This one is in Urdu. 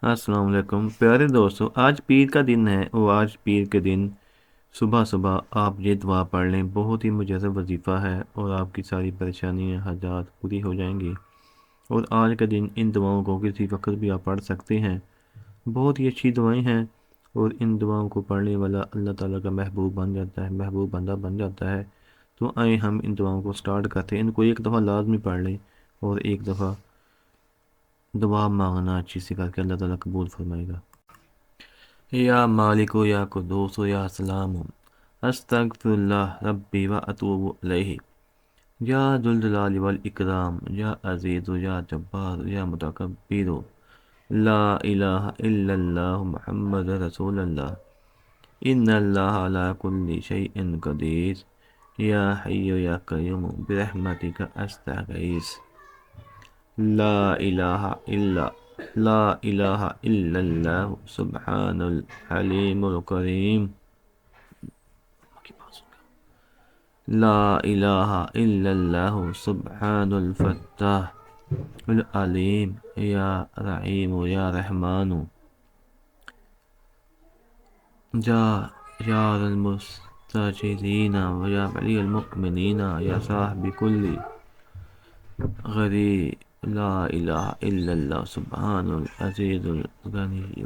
السلام علیکم پیارے دوستو، آج پیر کا دن ہے اور آج پیر کے دن صبح صبح آپ یہ دعا پڑھ لیں۔ بہت ہی مجزہ وظیفہ ہے اور آپ کی ساری پریشانیاں حاجات پوری ہو جائیں گی۔ اور آج کا دن ان دعاؤں کو کسی وقت بھی آپ پڑھ سکتے ہیں۔ بہت ہی اچھی دعائیں ہیں اور ان دعاؤں کو پڑھنے والا اللہ تعالیٰ کا محبوب بن جاتا ہے، محبوب بندہ بن جاتا ہے۔ تو آئیں ہم ان دعاؤں کو سٹارٹ کرتے ہیں۔ ان کو ایک دفعہ لازمی پڑھ لیں اور ایک دفعہ دعا مانگنا اچھی سے کر کے اللہ تعالیٰ قبول فرمائے گا۔ یا مالک یا قدوس یا سلام، استغفر اللہ ربی و اتوب الیہ، یا ذو الجلال والاکرام، یا عزیز یا جبار یا متکبر، لا الہ الا اللہ محمد رسول اللہ، ان اللہ علی کل شیء قدیر، یا حی یا قیوم برحمتک استغیث، لا الہ الا لا الہ الا اللہ سبحان الحلیم الکریم، لا الہ الا اللہ سبحان الفتاح العلیم، یا رحیم یا رحمان، یا المستجیرین و یا ولی المؤمنین، یا صاحب کل غریب، لا الہ الا اللہ سبحان العزیز الغنی